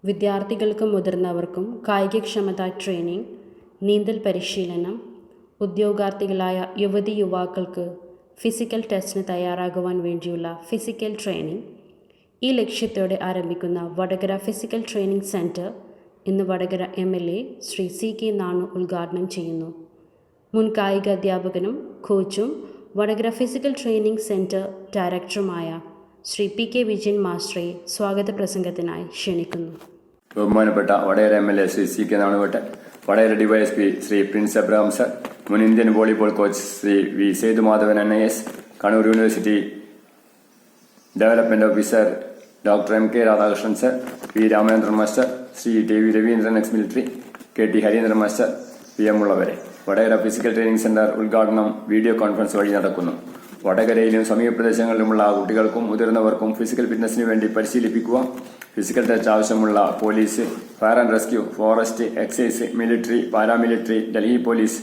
വിദ്യാർത്ഥികൾക്കും മുതിർന്നവർക്കും കായികക്ഷമതാ ട്രെയിനിങ്, നീന്തൽ പരിശീലനം, ഉദ്യോഗാർത്ഥികളായ യുവതി യുവാക്കൾക്ക് ഫിസിക്കൽ ടെസ്റ്റിന് തയ്യാറാകുവാൻ വേണ്ടിയുള്ള ഫിസിക്കൽ ട്രെയിനിങ്. ഈ ലക്ഷ്യത്തോടെ ആരംഭിക്കുന്ന വടകര ഫിസിക്കൽ ട്രെയിനിങ് സെൻറ്റർ ഇന്ന് വടകര MLA ശ്രീ CK നാണു ഉദ്ഘാടനം ചെയ്യുന്നു. മുൻ കായിക അധ്യാപകനും കോച്ചും വടകര ഫിസിക്കൽ ട്രെയിനിങ് സെൻറ്റർ ഡയറക്ടറുമായ ശ്രീ PK വിജയൻ മാസ്റ്ററെ സ്വാഗത പ്രസംഗത്തിനായി ക്ഷണിക്കുന്നു. ബഹുമാനപ്പെട്ട വടകര MLA ശ്രീ CK നാണുവേട്ടൻ, Vadakara DYSP Shri Prince Abraham sir, മുൻ Indian volleyball coach Shri V Sethumadhavan NIS, Kannur university development officer doctor MK Radhakrishnan sir, P Ramachandran master, Shri TV Raveendran ex military, KT Harindran master, PM ഉള്ളവരെ. വടകര ഫിസിക്കൽ ട്രെയിനിങ് സെന്റർ ഉദ്ഘാടനം വീഡിയോ കോൺഫറൻസ് വഴി നടക്കുന്നു. വടകരയിലും സമീപ പ്രദേശങ്ങളിലുമുള്ള കുട്ടികൾക്കും മുതിർന്നവർക്കും ഫിസിക്കൽ ഫിറ്റ്നസിന് വേണ്ടി പരിശീലിപ്പിക്കുക. ഫിസിക്കൽ ടെസ്റ്റ് ആവശ്യമുള്ള police, fire and rescue, forest, excise, military, paramilitary, Delhi police,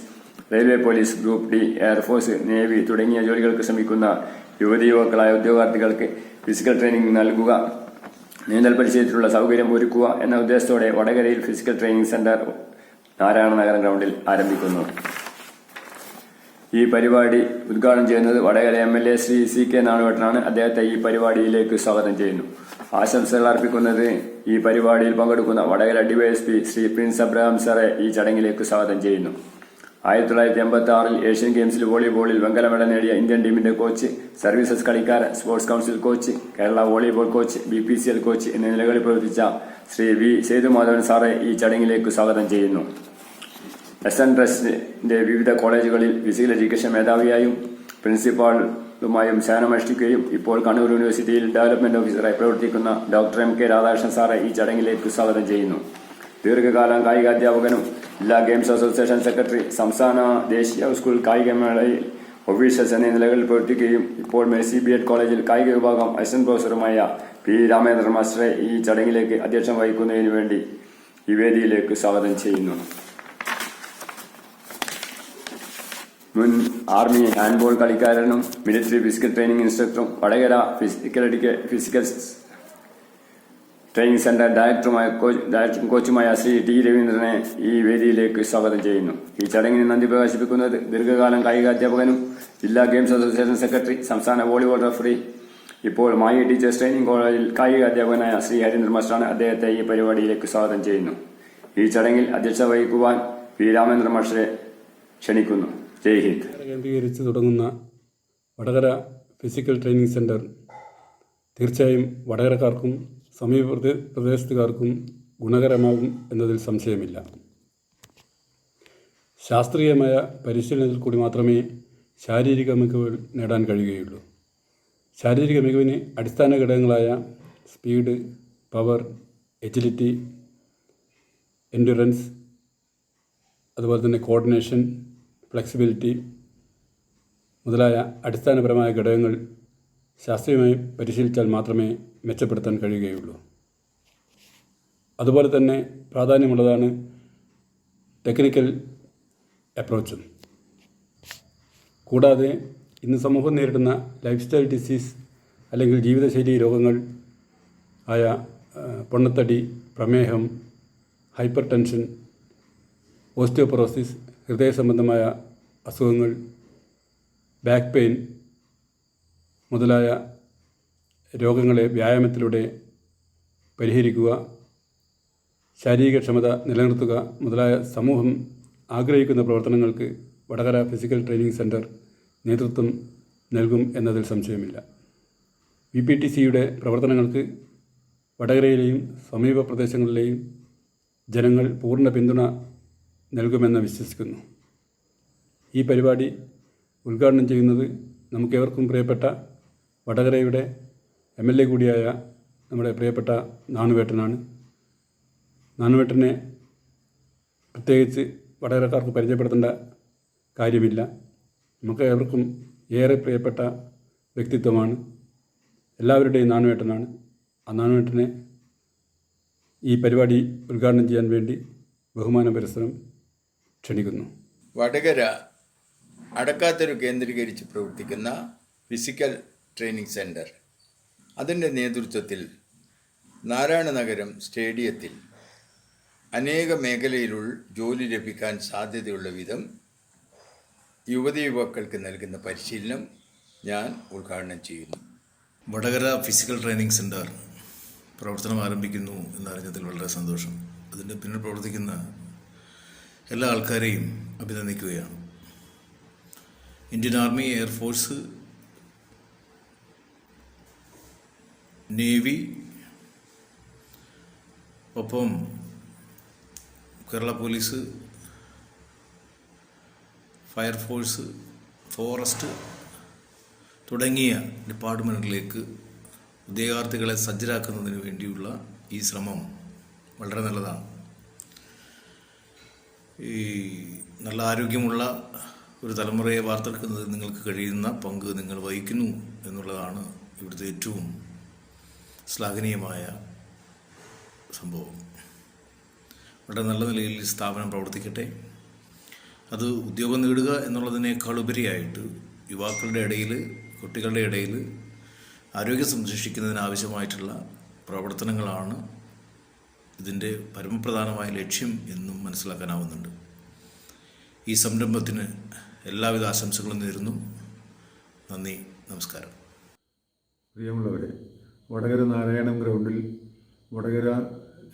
railway police, group D, air force, navy തുടങ്ങിയ ജോലികൾക്ക് ശ്രമിക്കുന്ന യുവതി യുവാക്കളായ ഉദ്യോഗാർത്ഥികൾക്ക് ഫിസിക്കൽ ട്രെയിനിങ് നൽകുക, നീന്തൽ പരിശീലനത്തിനുള്ള സൗകര്യം ഒരുക്കുക എന്ന ഉദ്ദേശത്തോടെ വടകരയിൽ ഫിസിക്കൽ ട്രെയിനിങ് സെന്റർ നാരായണ നഗരം ഗ്രൗണ്ടിൽ ആരംഭിക്കുന്നു. ഈ പരിപാടി ഉദ്ഘാടനം ചെയ്യുന്നത് വടകര MLA ശ്രീ CK നാണുവേട്ടനാണ്. അദ്ദേഹത്തെ ഈ പരിപാടിയിലേക്ക് സ്വാഗതം ചെയ്യുന്നു. ആശംസകൾ അർപ്പിക്കുന്നത് ഈ പരിപാടിയിൽ പങ്കെടുക്കുന്ന Vadakara DYSP Shri Prince Abraham സാറെ ഈ ചടങ്ങിലേക്ക് സ്വാഗതം ചെയ്യുന്നു. 1986 ഏഷ്യൻ ഗെയിംസിൽ വോളിബോളിൽ വെങ്കല മെഡൽ നേടിയ ഇന്ത്യൻ ടീമിന്റെ കോച്ച്, സർവീസസ് കളിക്കാരൻ, sports council coach, Kerala volleyball coach, BPCL coach എന്നീ നിലകളിൽ പ്രവർത്തിച്ച ശ്രീ V സേതുമാധവൻ സാറെ ഈ ചടങ്ങിലേക്ക് സ്വാഗതം ചെയ്യുന്നു. SN ട്രസ്റ്റിന്റെ വിവിധ കോളേജുകളിൽ ഫിസിക്കൽ എഡ്യൂക്കേഷൻ മേധാവിയായും പ്രിൻസിപ്പാളുമായും സേവനമനുഷ്ഠിക്കുകയും ഇപ്പോൾ കണ്ണൂർ യൂണിവേഴ്സിറ്റിയിൽ ഡെവലപ്മെന്റ് ഓഫീസറായി പ്രവർത്തിക്കുന്ന ഡോക്ടർ MK രാധാകൃഷ്ണൻ സാറെ ഈ ചടങ്ങിലേക്ക് സ്വാഗതം ചെയ്യുന്നു. ദീർഘകാലം കായികാധ്യാപകനും ജില്ലാ ഗെയിംസ് അസോസിയേഷൻ സെക്രട്ടറി, സംസ്ഥാന ദേശീയ സ്കൂൾ കായികമേളയിൽ ഒഫീഷ്യൽസ് എന്നീ നിലകളിൽ പ്രവർത്തിക്കുകയും ഇപ്പോൾ മേഴ്സി B.Ed കോളേജിൽ കായിക വിഭാഗം അസിസ്റ്റന്റ് പ്രൊഫസറുമായ P രാമചന്ദ്രൻ മാസ്റ്ററെ ഈ ചടങ്ങിലേക്ക് അധ്യക്ഷം വഹിക്കുന്നതിനു വേണ്ടി ഈ വേദിയിലേക്ക് സ്വാഗതം ചെയ്യുന്നു. മുൻ ആർമി ഹാൻഡ്ബോൾ കളിക്കാരനും മിലിറ്ററി ഫിസിക്കൽ ട്രെയിനിങ് ഇൻസ്ട്രക്ടറും വടകര ഫിസിക്കൽ ട്രെയിനിങ് സെന്റർ ഡയറക്ടറുമായ കോച്ചുമായ ശ്രീ T രവീന്ദ്രനെ ഈ വേദിയിലേക്ക് സ്വാഗതം ചെയ്യുന്നു. ഈ ചടങ്ങിന് നന്ദി പ്രകാശിപ്പിക്കുന്നത് ദീർഘകാലം കായികാധ്യാപകനും ജില്ലാ ഗെയിംസ് അസോസിയേഷൻ സെക്രട്ടറി, സംസ്ഥാന വോളിബോൾ റഫറി, ഇപ്പോൾ മായി ടീച്ചേഴ്സ് ട്രെയിനിങ് കോളേജിൽ കായികാധ്യാപകനായ ശ്രീ ഹരീന്ദ്രൻ മാസ്റ്ററാണ്. അദ്ദേഹത്തെ ഈ പരിപാടിയിലേക്ക് സ്വാഗതം ചെയ്യുന്നു. ഈ ചടങ്ങിൽ അധ്യക്ഷത വഹിക്കുവാൻ P രാമചന്ദ്രൻ മാസ്റ്ററെ ക്ഷണിക്കുന്നു. ജയ് ഹിന്ദ്. കേന്ദ്രീകരിച്ച് തുടങ്ങുന്ന വടകര ഫിസിക്കൽ ട്രെയിനിങ് സെന്റർ തീർച്ചയായും വടകരക്കാർക്കും സമീപ പ്രദേശത്തുകാർക്കും ഗുണകരമാകും എന്നതിൽ സംശയമില്ല. ശാസ്ത്രീയമായ പരിശീലനത്തിൽ കൂടി മാത്രമേ ശാരീരിക മികവ് നേടാൻ കഴിയുകയുള്ളൂ. ശാരീരിക മികവിന് അടിസ്ഥാന ഘടകങ്ങളായ സ്പീഡ്, പവർ, എജിലിറ്റി, എൻഡുറൻസ്, അതുപോലെ തന്നെ കോർഡിനേഷൻ, ഫ്ലെക്സിബിലിറ്റി മുതലായ അടിസ്ഥാനപരമായ ഘടകങ്ങൾ ശാസ്ത്രീയമായി പരിശീലിച്ചാൽ മാത്രമേ മെച്ചപ്പെടുത്താൻ കഴിയുകയുള്ളൂ. അതുപോലെ തന്നെ പ്രാധാന്യമുള്ളതാണ് ടെക്നിക്കൽ അപ്രോച്ചും. കൂടാതെ ഇന്ന് സമൂഹം നേരിടുന്ന ലൈഫ് സ്റ്റൈൽ ഡിസീസ് അല്ലെങ്കിൽ ജീവിതശൈലി രോഗങ്ങൾ ആയ പൊണ്ണത്തടി, പ്രമേഹം, ഹൈപ്പർ ടെൻഷൻ, ഓസ്റ്റിയോപൊറോസിസ്, ഹൃദയ സംബന്ധമായ അസുഖങ്ങൾ, ബാക്ക് പെയിൻ മുതലായ രോഗങ്ങളെ വ്യായാമത്തിലൂടെ പരിഹരിക്കുക, ശാരീരികക്ഷമത നിലനിർത്തുക മുതലായ സമൂഹം ആഗ്രഹിക്കുന്ന പ്രവർത്തനങ്ങൾക്ക് വടകര ഫിസിക്കൽ ട്രെയിനിങ് സെൻറ്റർ നേതൃത്വം നൽകും എന്നതിൽ സംശയമില്ല. VPTCയുടെ പ്രവർത്തനങ്ങൾക്ക് വടകരയിലെയും സമീപ പ്രദേശങ്ങളിലെയും ജനങ്ങൾ പൂർണ്ണ പിന്തുണ നൽകുമെന്ന് വിശ്വസിക്കുന്നു. ഈ പരിപാടി ഉദ്ഘാടനം ചെയ്യുന്നത് നമുക്കേവർക്കും പ്രിയപ്പെട്ട വടകരയുടെ MLA കൂടിയായ നമ്മുടെ പ്രിയപ്പെട്ട നാണുവേട്ടനാണ്. നാണുവേട്ടനെ പ്രത്യേകിച്ച് വടകരക്കാർക്ക് പരിചയപ്പെടുത്തേണ്ട കാര്യമില്ല. നമുക്ക് ഏവർക്കും ഏറെ പ്രിയപ്പെട്ട വ്യക്തിത്വമാണ്. എല്ലാവരുടെയും നാണുവേട്ടനാണ്. ആ നാണുവേട്ടനെ ഈ പരിപാടി ഉദ്ഘാടനം ചെയ്യാൻ വേണ്ടി ബഹുമാന പരസ്പരം ക്ഷണിക്കുന്നു. വടകര അടക്കാത്തൊരു കേന്ദ്രീകരിച്ച് പ്രവർത്തിക്കുന്ന ഫിസിക്കൽ ട്രെയിനിങ് സെൻറ്റർ, അതിൻ്റെ നേതൃത്വത്തിൽ നാരായണ നഗരം സ്റ്റേഡിയത്തിൽ അനേക മേഖലയിലുള്ള ജോലി ലഭിക്കാൻ സാധ്യതയുള്ള വിധം യുവതി യുവാക്കൾക്ക് നൽകുന്ന പരിശീലനം ഞാൻ ഉദ്ഘാടനം ചെയ്യുന്നു. വടകര ഫിസിക്കൽ ട്രെയിനിങ് സെൻറ്റർ പ്രവർത്തനം ആരംഭിക്കുന്നു എന്നറിഞ്ഞതിൽ വളരെ സന്തോഷം. അതിൻ്റെ പിന്നിൽ പ്രവർത്തിക്കുന്ന എല്ലാ ആൾക്കാരെയും അഭിനന്ദിക്കുകയാണ്. ഇന്ത്യൻ ആർമി, എയർഫോഴ്സ്, നേവി, ഒപ്പം കേരള പോലീസ്, ഫയർഫോഴ്സ്, ഫോറസ്റ്റ് തുടങ്ങിയ ഡിപ്പാർട്ട്മെൻറ്റുകളിലേക്ക് ഉദ്യോഗാർത്ഥികളെ സജ്ജരാക്കുന്നതിന് വേണ്ടിയുള്ള ഈ ശ്രമം വളരെ നല്ലതാണ്. ഈ നല്ല ആരോഗ്യമുള്ള ഒരു തലമുറയെ വാർത്തെടുക്കുന്നതിൽ നിങ്ങൾക്ക് കഴിയുന്ന പങ്ക് നിങ്ങൾ വഹിക്കുന്നു എന്നുള്ളതാണ് ഇവിടുത്തെ ഏറ്റവും ശ്ലാഘനീയമായ സംഭവം. വളരെ നല്ല നിലയിൽ ഈ സ്ഥാപനം പ്രവർത്തിക്കട്ടെ. അത് ഉദ്യോഗം നേടുക എന്നുള്ളതിനേക്കാൾ ഉപരിയായിട്ട് യുവാക്കളുടെ ഇടയിൽ, കുട്ടികളുടെ ഇടയിൽ ആരോഗ്യം സംരക്ഷിക്കുന്നതിനാവശ്യമായിട്ടുള്ള പ്രവർത്തനങ്ങളാണ് ഇതിൻ്റെ പരമപ്രധാനമായ ലക്ഷ്യം എന്നും മനസ്സിലാക്കാനാവുന്നുണ്ട്. ഈ സംരംഭത്തിന് എല്ലാവിധ ആശംസകളും നേരുന്നു. നന്ദി, നമസ്കാരം. പ്രിയമുള്ളവരെ, വടകര നാരായണം ഗ്രൗണ്ടിൽ വടകര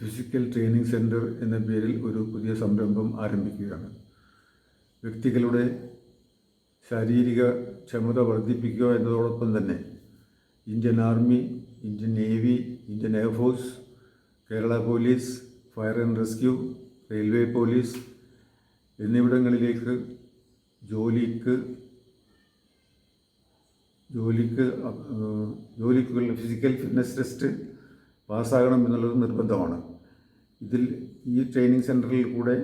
ഫിസിക്കൽ ട്രെയിനിങ് സെൻറ്റർ എന്ന പേരിൽ ഒരു പുതിയ സംരംഭം ആരംഭിക്കുകയാണ്. വ്യക്തികളുടെ ശാരീരിക ക്ഷമത വർദ്ധിപ്പിക്കുക എന്നതോടൊപ്പം തന്നെ Indian army, Indian navy, Indian air force, Kerala police, fire and rescue, railway police എന്നിവിടങ്ങളിലേക്ക് ജോലിക്കുള്ള ഫിസിക്കൽ ഫിറ്റ്നസ് ടെസ്റ്റ് പാസ്സാകണം എന്നുള്ളത് നിർബന്ധമാണ്. ഈ ട്രെയിനിങ് സെൻറ്ററിൽ കൂടെ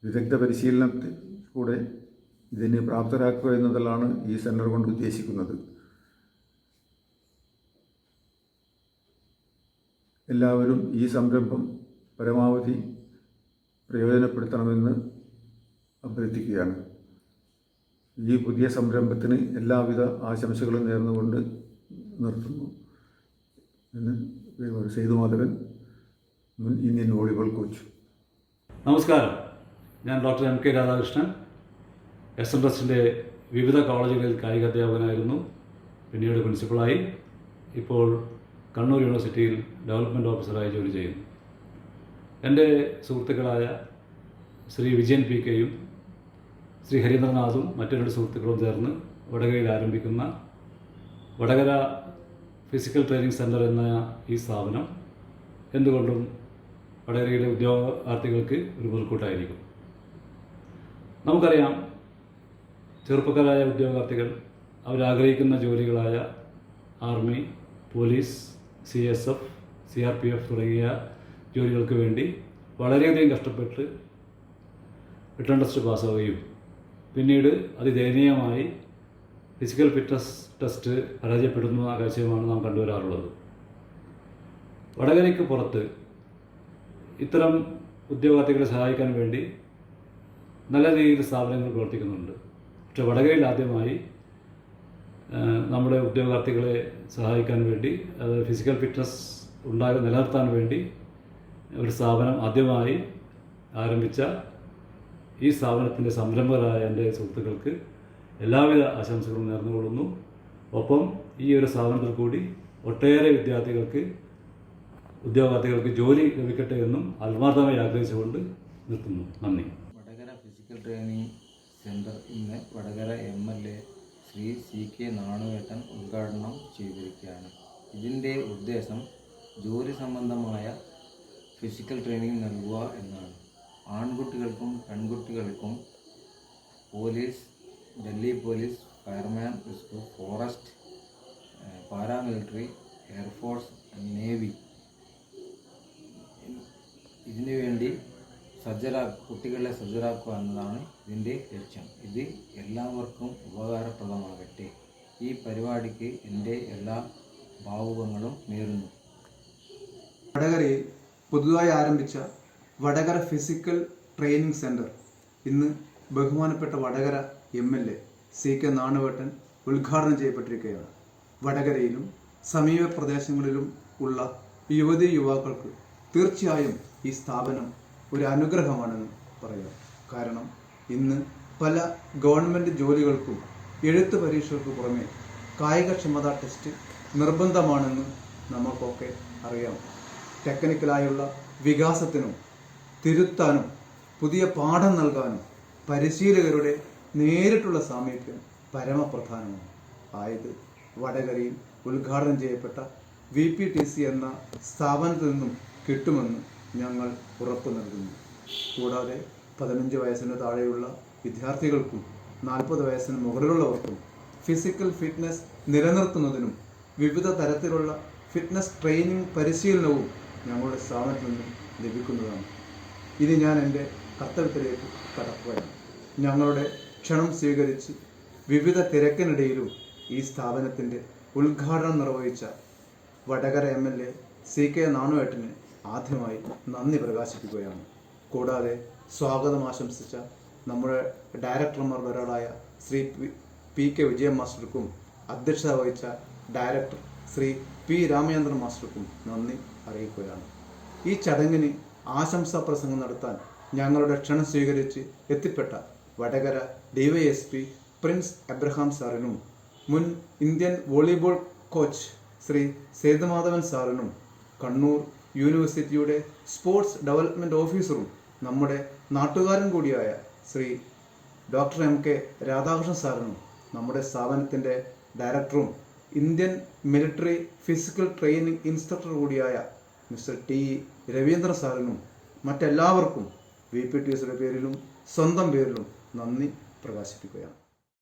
വിദഗ്ധ പരിശീലനത്തിൽ കൂടെ ഇതിനെ പ്രാപ്തരാക്കുക എന്നതാണ് ഈ സെൻറ്റർ കൊണ്ട് ഉദ്ദേശിക്കുന്നത്. എല്ലാവരും ഈ സംരംഭം പരമാവധി പ്രയോജനപ്പെടുത്തണമെന്ന് അഭ്യർത്ഥിക്കുകയാണ്. ഈ പുതിയ സംരംഭത്തിന് എല്ലാവിധ ആശംസകളും നേർന്നുകൊണ്ട് നിർത്തുന്നു എന്ന് സേതുമാധവൻ, മുൻ ഇന്ത്യൻ വോളിബോൾ കോച്ച്. നമസ്കാരം. ഞാൻ ഡോക്ടർ എം കെ രാധാകൃഷ്ണൻ, SMSൻ്റെ വിവിധ കോളേജുകളിൽ കായിക അധ്യാപകനായിരുന്നു. പിന്നീട് പ്രിൻസിപ്പളായി. ഇപ്പോൾ കണ്ണൂർ യൂണിവേഴ്സിറ്റിയിൽ ഡെവലപ്മെൻറ്റ് ഓഫീസറായി ജോലി ചെയ്യുന്നു. എൻ്റെ സുഹൃത്തുക്കളായ ശ്രീ വിജയൻ PKയും ശ്രീ ഹരീന്ദ്രനാഥും മറ്റു രണ്ട് സുഹൃത്തുക്കളും ചേർന്ന് വടകരയിൽ ആരംഭിക്കുന്ന വടകര ഫിസിക്കൽ ട്രെയിനിങ് സെൻറ്റർ എന്ന ഈ സ്ഥാപനം എന്തുകൊണ്ടും വടകരയിലെ ഉദ്യോഗാർത്ഥികൾക്ക് ഒരു മുതൽക്കൂട്ടായിരിക്കും. നമുക്കറിയാം, ചെറുപ്പക്കാരായ ഉദ്യോഗാർത്ഥികൾ അവരാഗ്രഹിക്കുന്ന ജോലികളായ ആർമി, പോലീസ്, CSF, CRPF തുടങ്ങിയ ജോലികൾക്ക് വേണ്ടി വളരെയധികം കഷ്ടപ്പെട്ട് റിട്ടേൺ ടെസ്റ്റ് പാസ്സാവുകയും പിന്നീട് അതിദയനീയമായി ഫിസിക്കൽ ഫിറ്റ്നസ് ടെസ്റ്റ് പരാജയപ്പെടുന്ന കാഴ്ചയുമാണ് നാം കണ്ടുവരാറുള്ളത്. വടകരയ്ക്ക് പുറത്ത് ഇത്തരം ഉദ്യോഗാർത്ഥികളെ സഹായിക്കാൻ വേണ്ടി നല്ല രീതിയിൽ സ്ഥാപനങ്ങൾ പ്രവർത്തിക്കുന്നുണ്ട്. പക്ഷേ വടകരയിൽ ആദ്യമായി നമ്മുടെ ഉദ്യോഗാർത്ഥികളെ സഹായിക്കാൻ വേണ്ടി, അത് ഫിസിക്കൽ ഫിറ്റ്നസ് നിലനിർത്താൻ വേണ്ടി ഒരു സ്ഥാപനം ആദ്യമായി ആരംഭിച്ച ഈ സ്ഥാപനത്തിൻ്റെ സംരംഭകരായ എൻ്റെ സുഹൃത്തുക്കൾക്ക് എല്ലാവിധ ആശംസകളും നേർന്നുകൊള്ളുന്നു. ഒപ്പം ഈ ഒരു സ്ഥാപനത്തിൽ കൂടി ഒട്ടേറെ ഉദ്യോഗാർത്ഥികൾക്ക് ജോലി ലഭിക്കട്ടെ എന്നും ആത്മാർത്ഥമായി ആഗ്രഹിച്ചുകൊണ്ട് നിർത്തുന്നു. നന്ദി. വടകര ഫിസിക്കൽ ട്രെയിനിങ് സെൻറ്റർ ഇന്ന് വടകര MLA ശ്രീ CK നാണുവേട്ടൻ ഉദ്ഘാടനം ചെയ്തിരിക്കുകയാണ്. ഇതിൻ്റെ ഉദ്ദേശം ജോലി സംബന്ധമായ ഫിസിക്കൽ ട്രെയിനിങ് നൽകുക എന്നാണ്. ആൺകുട്ടികൾക്കും പെൺകുട്ടികൾക്കും police, Delhi police, fireman rescue, forest, paramilitary, air force, navy ഇതിനു വേണ്ടി കുട്ടികളെ സജ്ജരാക്കുക എന്നതാണ് ഇതിൻ്റെ ലക്ഷ്യം. ഇത് എല്ലാവർക്കും ഉപകാരപ്രദമാകട്ടെ. ഈ പരിപാടിക്ക് എൻ്റെ എല്ലാ ഭാവുകങ്ങളും നേരുന്നു. വടകരയിൽ പുതുതായി ആരംഭിച്ച വടകര ഫിസിക്കൽ ട്രെയിനിങ് സെൻറ്റർ ഇന്ന് ബഹുമാനപ്പെട്ട വടകര MLA CK നാണുവേട്ടൻ ഉദ്ഘാടനം ചെയ്യപ്പെട്ടിരിക്കുകയാണ്. വടകരയിലും സമീപ പ്രദേശങ്ങളിലും ഉള്ള യുവതി യുവാക്കൾക്ക് തീർച്ചയായും ഈ സ്ഥാപനം ഒരു അനുഗ്രഹമാണെന്ന് പറയാം. കാരണം ഇന്ന് പല ഗവൺമെൻറ് ജോലികൾക്കും എഴുത്ത് പരീക്ഷകൾക്ക് പുറമെ കായികക്ഷമതാ ടെസ്റ്റ് നിർബന്ധമാണെന്ന് നമുക്കൊക്കെ അറിയാം. ടെക്നിക്കലായുള്ള വികാസത്തിനും തിരുത്താനും പുതിയ പാഠം നൽകാനും പരിശീലകരുടെ നേരിട്ടുള്ള സാമീപ്യം പരമപ്രധാനമാണ്. ആയത് വടകരയിൽ ഉദ്ഘാടനം ചെയ്യപ്പെട്ട VPTC എന്ന സ്ഥാപനത്തിൽ നിന്നും കിട്ടുമെന്ന് ഞങ്ങൾ ഉറപ്പു നൽകുന്നു. കൂടാതെ 15 വയസ്സിന് താഴെയുള്ള വിദ്യാർത്ഥികൾക്കും 40 വയസ്സിന് മുകളിലുള്ളവർക്കും ഫിസിക്കൽ ഫിറ്റ്നസ് നിലനിർത്തുന്നതിനും വിവിധ തരത്തിലുള്ള ഫിറ്റ്നസ് ട്രെയിനിങ് പരിശീലനവും ഞങ്ങളുടെ സ്ഥാപനത്തിൽ നിന്നും ലഭിക്കുന്നതാണ്. ഇനി ഞാൻ എൻ്റെ കർത്തവ്യത്തിലേക്ക് കടക്കുകയാണ്. ഞങ്ങളുടെ ക്ഷണം സ്വീകരിച്ച് വിവിധ തിരക്കിനിടയിലും ഈ സ്ഥാപനത്തിൻ്റെ ഉദ്ഘാടനം നിർവഹിച്ച വടകര MLA CK നാണുവേട്ടന് ആദ്യമായി നന്ദി പ്രകാശിപ്പിക്കുകയാണ്. കൂടാതെ സ്വാഗതം ആശംസിച്ച നമ്മുടെ ഡയറക്ടർമാരുടെ ഒരാളായ ശ്രീ PK വിജയൻ മാസ്റ്റർക്കും അധ്യക്ഷത വഹിച്ച ഡയറക്ടർ ശ്രീ P രാമചന്ദ്രൻ മാസ്റ്റർക്കും നന്ദി അറിയിക്കുകയാണ്. ഈ ചടങ്ങിന് ആശംസാ പ്രസംഗം നടത്താൻ ഞങ്ങളുടെ ക്ഷണം സ്വീകരിച്ച് എത്തിപ്പെട്ട വടകര DYSP പ്രിൻസ് എബ്രഹാം സാറിനും മുൻ Indian volleyball coach Shri Sethumadhavan സാറിനും കണ്ണൂർ യൂണിവേഴ്സിറ്റിയുടെ സ്പോർട്സ് ഡെവലപ്മെൻറ്റ് ഓഫീസറും നമ്മുടെ നാട്ടുകാരൻ കൂടിയായ ശ്രീ ഡോക്ടർ MK രാധാകൃഷ്ണൻ സാറിനും നമ്മുടെ സ്ഥാപനത്തിൻ്റെ ഡയറക്ടറും Indian military physical training instructor കൂടിയായ മിസ്റ്റർ T രവീന്ദ്രൻ സാറിനും മറ്റെല്ലാവർക്കും VPTCയുടെ പേരിലും സ്വന്തം പേരിലും നന്ദി പ്രകാശിപ്പിക്കുകയാണ്.